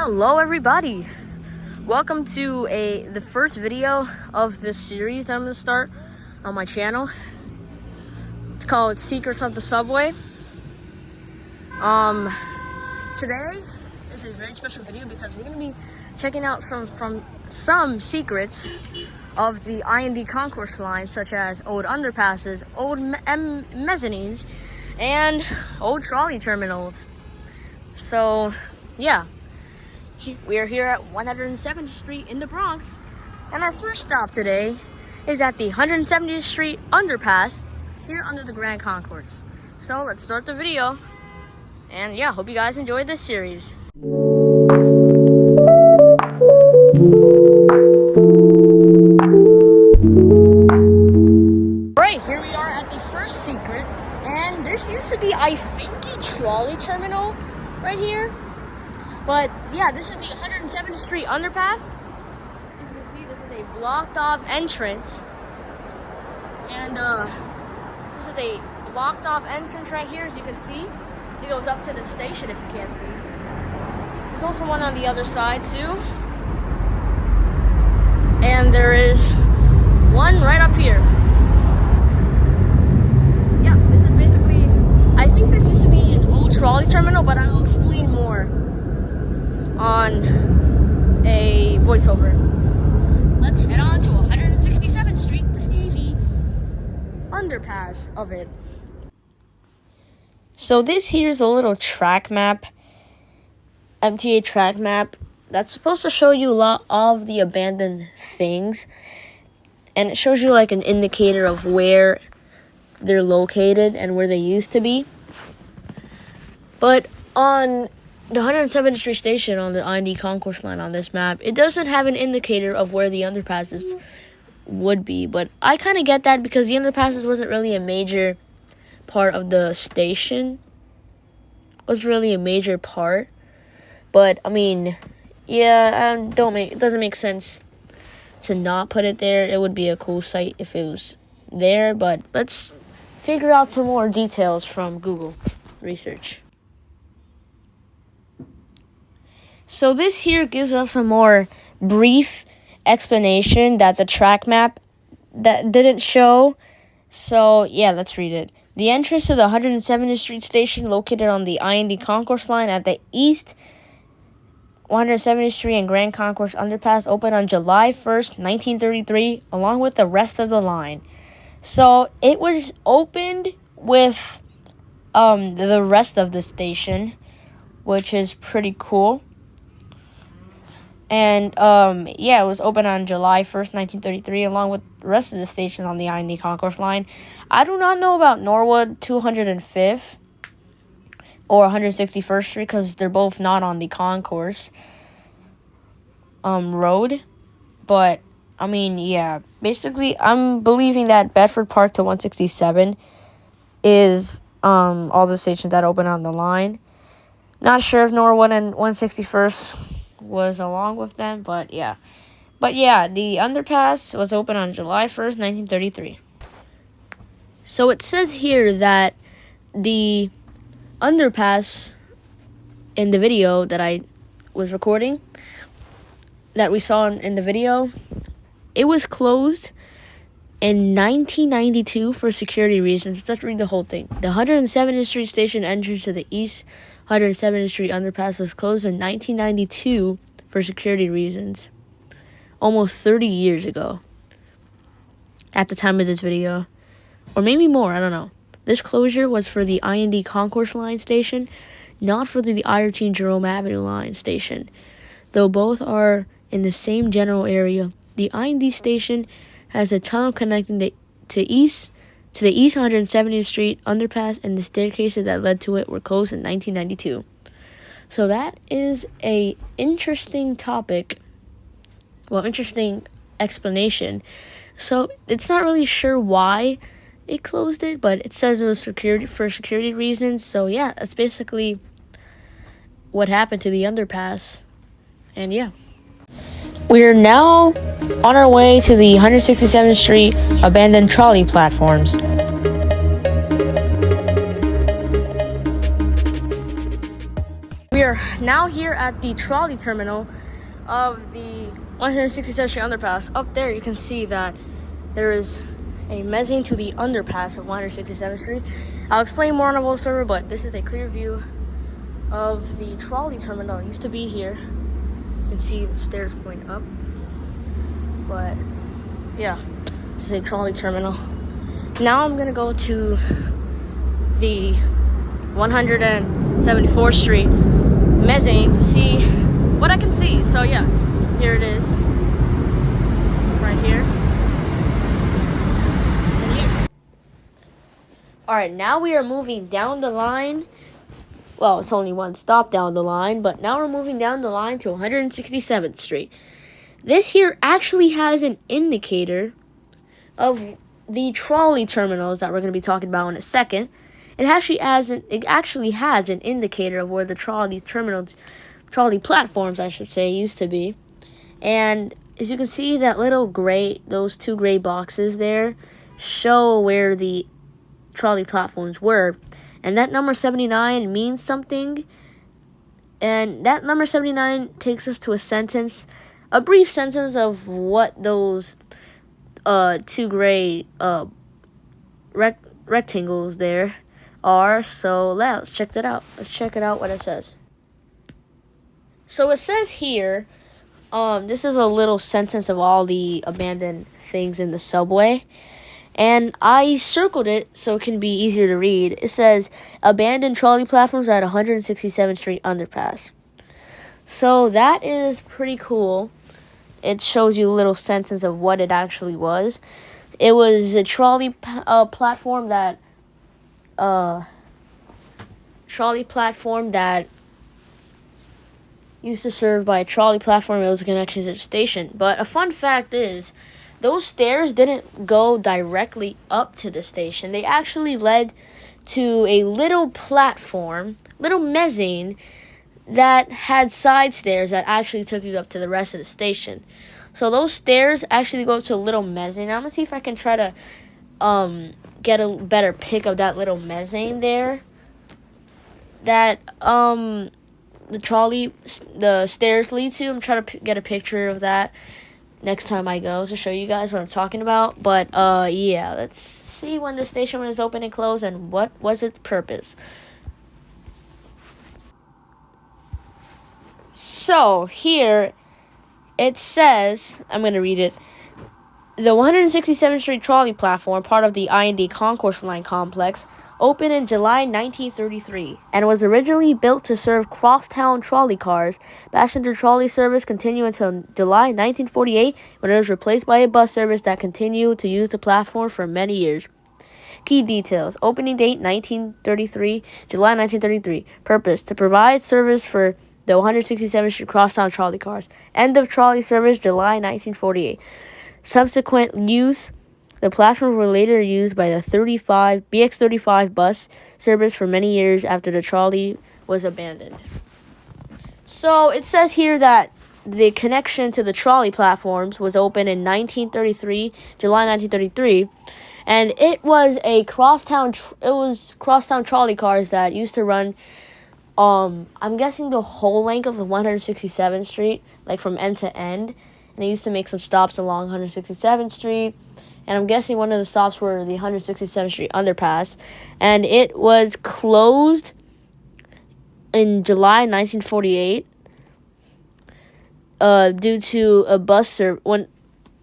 Hello everybody, welcome to the first video of this series that I'm going to start on my channel. It's called Secrets of the Subway. Today is a very special video because we're going to be checking out some secrets of the IND Concourse line, such as old underpasses, old mezzanines, and old trolley terminals. So yeah, we are here at 170th Street in the Bronx, and our first stop today is at the 170th Street underpass here under the Grand Concourse. So let's start the video, and yeah, hope you guys enjoyed this series. Alright, here we are at the first secret, and this used to be, I think, a trolley terminal right here. But yeah, this is the 107th Street underpass. As you can see, this is a blocked off entrance. And this is a blocked off entrance right here, as you can see. It goes up to the station if you can't see. There's also one on the other side too. And there is one right up here. Yeah, this is basically, I think this used to be an old trolley terminal, but I'll explain more on a voiceover. Let's head on to 167th Street to see the underpass of it. So this here's a little track map, MTA track map, that's supposed to show you a lot of the abandoned things, and it shows you like an indicator of where they're located and where they used to be. But on the 107th Street station on the IND Concourse line on this map, it doesn't have an indicator of where the underpasses would be. But I kind of get that because the underpasses wasn't really a major part of the station. It was really a major part. But, I mean, yeah, it doesn't make sense to not put it there. It would be a cool site if it was there. But let's figure out some more details from Google research. So this here gives us some more brief explanation that the track map that didn't show. So yeah, let's read it. The entrance to the 170th Street station, located on the IND Concourse line at the East 170th Street and Grand Concourse underpass, opened on July 1st, 1933, along with the rest of the line. So it was opened with the rest of the station, which is pretty cool. And, yeah, it was opened on July 1st, 1933, along with the rest of the stations on the IND Concourse line. I do not know about Norwood 205th or 161st Street, because they're both not on the Concourse road. But, I mean, yeah, basically, I'm believing that Bedford Park to 167 is all the stations that open on the line. Not sure if Norwood and 161st was along with them, but yeah, the underpass was open on July 1st, 1933. So it says here that the underpass in the video that I was recording, that we saw in the video, it was closed in 1992 for security reasons. Let's read the whole thing. The 170th Street station entrance to the East 107th Street underpass was closed in 1992 for security reasons, almost 30 years ago at the time of this video, or maybe more, I don't know. This closure was for the IND Concourse line station, not for the Ireton Jerome Avenue line station. Though both are in the same general area, the IND station has a tunnel connecting to the East 170th Street underpass, and the staircases that led to it were closed in 1992. So that is a interesting topic. Well, interesting explanation. So it's not really sure why it closed it, but it says it was for security reasons. So yeah, that's basically what happened to the underpass. And yeah, we're now on our way to the 167th Street abandoned trolley platforms. We are now here at the trolley terminal of the 167th Street underpass. Up there you can see that there is a mezzanine to the underpass of 167th Street. I'll explain more on a whole server, but this is a clear view of the trolley terminal. It used to be here. You can see the stairs going up. But yeah, this is a trolley terminal. Now I'm gonna go to the 174th Street mezzanine to see what I can see. So yeah, here it is, right here. And here. All right, now we are moving down the line. Well, it's only one stop down the line, but now we're moving down the line to 167th Street. This here actually has an indicator of the trolley terminals that we're going to be talking about in a second. It actually has an indicator of where the trolley platforms, I should say, used to be. And as you can see, those two gray boxes there show where the trolley platforms were. And that number 79 means something. And that number 79 takes us to a brief sentence of what those two gray rectangles there are. So let's check that out. Let's check it out what it says. So it says here, this is a little sentence of all the abandoned things in the subway. And I circled it so it can be easier to read. It says, abandoned trolley platforms at 167th Street underpass. So that is pretty cool. It shows you a little sentence of what it actually was. It was a trolley platform that used to serve by a trolley platform. It was a connection to the station. But a fun fact is, those stairs didn't go directly up to the station. They actually led to a little platform, little mezzanine, that had side stairs that actually took you up to the rest of the station. So those stairs actually go to a little mezzanine. I'm going to see if I can try to get a better pic of that little mezzanine there. That the stairs lead to. I'm trying to get a picture of that next time I go to show you guys what I'm talking about. But yeah, let's see when the station was open and closed and what was its purpose. So here it says, I'm going to read it. The 167th Street trolley platform, part of the IND Concourse line complex, opened in July 1933 and was originally built to serve crosstown trolley cars. Passenger trolley service continued until July 1948 when it was replaced by a bus service that continued to use the platform for many years. Key details. Opening date 1933, July 1933. Purpose: to provide service for the 167th Street crosstown trolley cars. End of trolley service July 1948. Subsequent use: the platforms were later used by the BX35 bus service for many years after the trolley was abandoned. So it says here that the connection to the trolley platforms was open in July 1933, and it was crosstown trolley cars that used to run. I'm guessing the whole length of the 167th Street, like from end to end. And they used to make some stops along 167th Street. And I'm guessing one of the stops were the 167th Street underpass. And it was closed in July 1948 due to a bus service.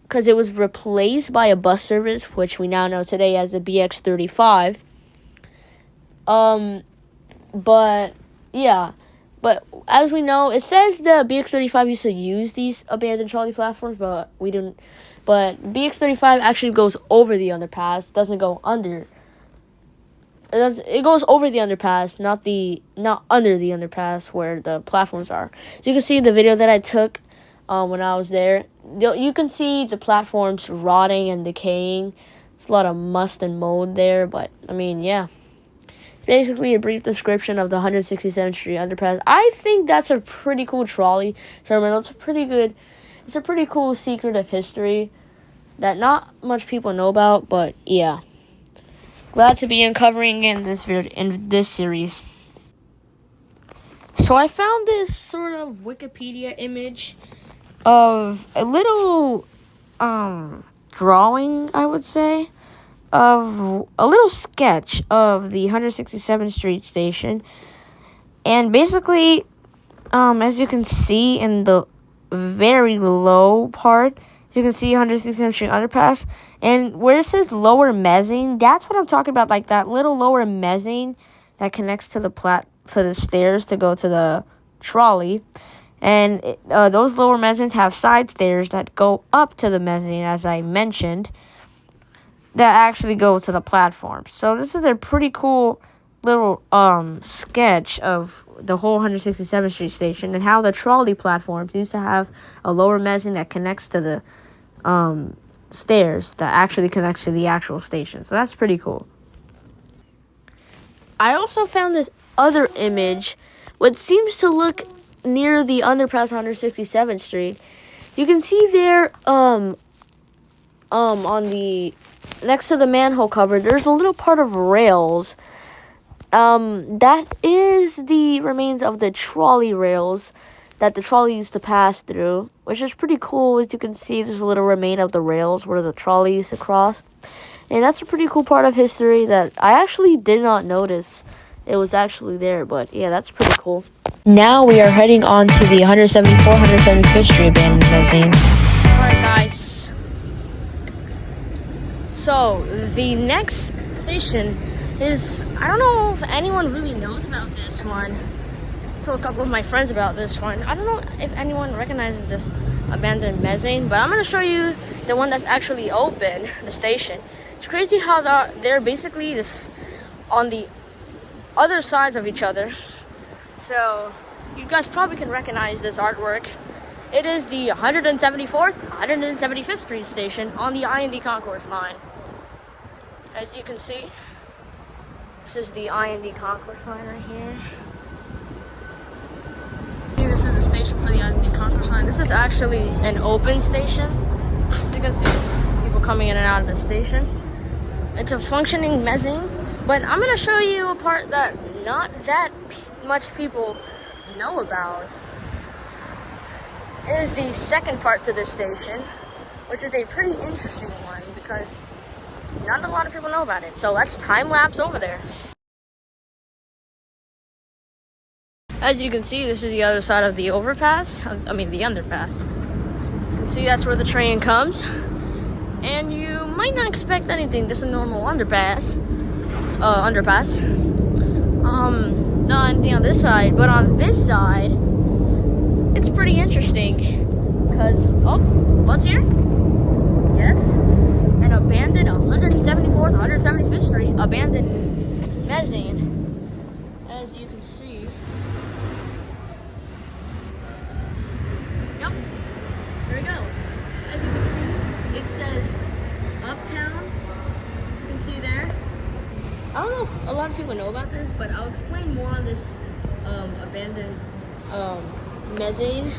Because it was replaced by a bus service, which we now know today as the BX35. But yeah. But as we know, it says the BX35 used to use these abandoned trolley platforms, but we didn't. But BX35 actually goes over the underpass, doesn't go under. It goes over the underpass, not under the underpass where the platforms are. So you can see the video that I took when I was there. You can see the platforms rotting and decaying. It's a lot of must and mold there, but I mean, yeah. Basically a brief description of the 167th Street underpass. I think that's a pretty cool trolley terminal. It's a pretty cool secret of history that not much people know about, but yeah. Glad to be uncovering in this series. So I found this sort of Wikipedia image of a little drawing, I would say, of a little sketch of the 167th Street station. And basically, as you can see in the very low part, you can see 167th Street underpass. And where it says lower mezzanine, that's what I'm talking about, like that little lower mezzanine that connects to the stairs to go to the trolley. And those lower mezzanines have side stairs that go up to the mezzanine, as I mentioned, that actually go to the platform. So this is a pretty cool little sketch of the whole 167th Street station and how the trolley platforms used to have a lower mezzanine that connects to the stairs that actually connects to the actual station. So that's pretty cool. I also found this other image, what seems to look near the underpass 167th Street. You can see there on the next to the manhole cover, there's a little part of rails. That is the remains of the trolley rails that the trolley used to pass through, which is pretty cool. As you can see, there's a little remain of the rails where the trolley used to cross. And that's a pretty cool part of history that I actually did not notice it was actually there. But yeah, that's pretty cool. Now we are heading on to the 174, 175th Street abandoned mezzanine. Alright guys. So, the next station is, I don't know if anyone really knows about this one. I told a couple of my friends about this one. I don't know if anyone recognizes this abandoned mezzanine, but I'm going to show you the one that's actually open, the station. It's crazy how they're basically this on the other sides of each other. So you guys probably can recognize this artwork. It is the 174th, 175th Street station on the IND Concourse line. As you can see, this is the IND Concourse line right here. This is the station for the IND Concourse line. This is actually an open station. You can see people coming in and out of the station. It's a functioning mezzanine, but I'm going to show you a part that not that much people know about. It is the second part to this station, which is a pretty interesting one because not a lot of people know about it. So let's time lapse over there. As you can see, this is the other side of the overpass. the underpass. You can see that's where the train comes. And you might not expect anything. This is a normal underpass. Not anything on this side, but on this side, it's pretty interesting. Because, what's here? Yes, an abandoned 174th, 175th Street abandoned mezzanine. As you can see. Yep, here we go. As you can see, it says Uptown. You can see there. I don't know if a lot of people know about this, but I'll explain more on this abandoned mezzanine.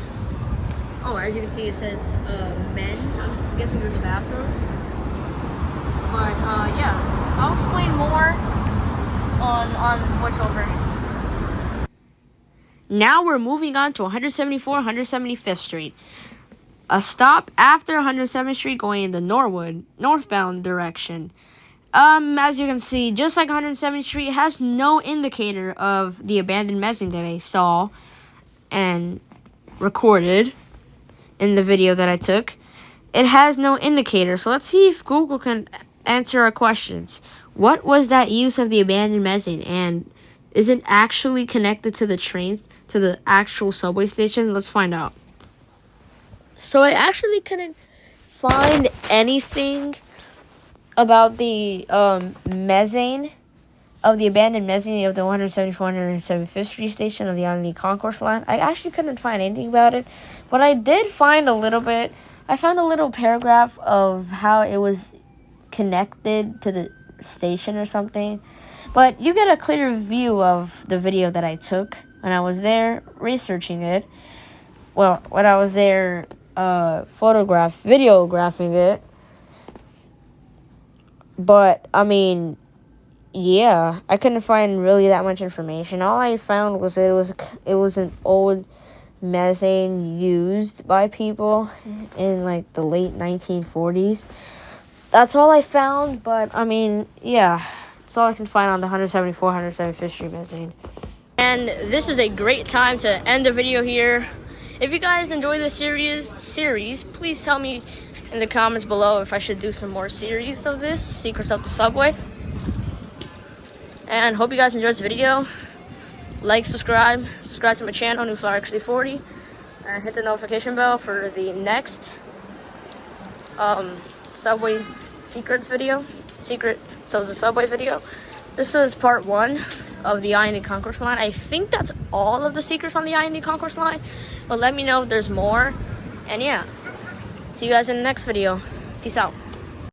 Oh, as you can see, it says men. I'm guessing there's a bathroom. But yeah, I'll explain more on voiceover. Now we're moving on to 174, 175th Street. A stop after 107th Street going in the northbound direction. As you can see, just like 107th Street, it has no indicator of the abandoned mezzanine that I saw and recorded in the video that I took. It has no indicator, so let's see if Google can answer our questions. What was that use of the abandoned mezzanine, and is it actually connected to the trains, to the actual subway station? Let's find out. So I actually couldn't find anything about the mezzanine of the abandoned mezzanine of the 174, 175th Street station of the IND Concourse line. I actually couldn't find anything about it, but I did find a little bit. I found a little paragraph of how it was connected to the station or something, but you get a clear view of the video that I took when I was there researching it. Well, when I was there videographing it. But, I mean, yeah, I couldn't find really that much information. All I found was that it was an old mezzanine used by people in like the late 1940s. That's all I found, but I mean, yeah, that's all I can find on the 174, 175th Street mezzanine. And this is a great time to end the video here. If you guys enjoy this series, please tell me in the comments below if I should do some more series of this, Secrets of the Subway. And hope you guys enjoyed this video. Like, subscribe to my channel, NewFlowerXD40, and hit the notification bell for the next Subway Secrets video, Secrets of the Subway video. This is part 1 of the IND Concourse line. I think that's all of the secrets on the IND Concourse line, but let me know if there's more. And yeah, see you guys in the next video. Peace out.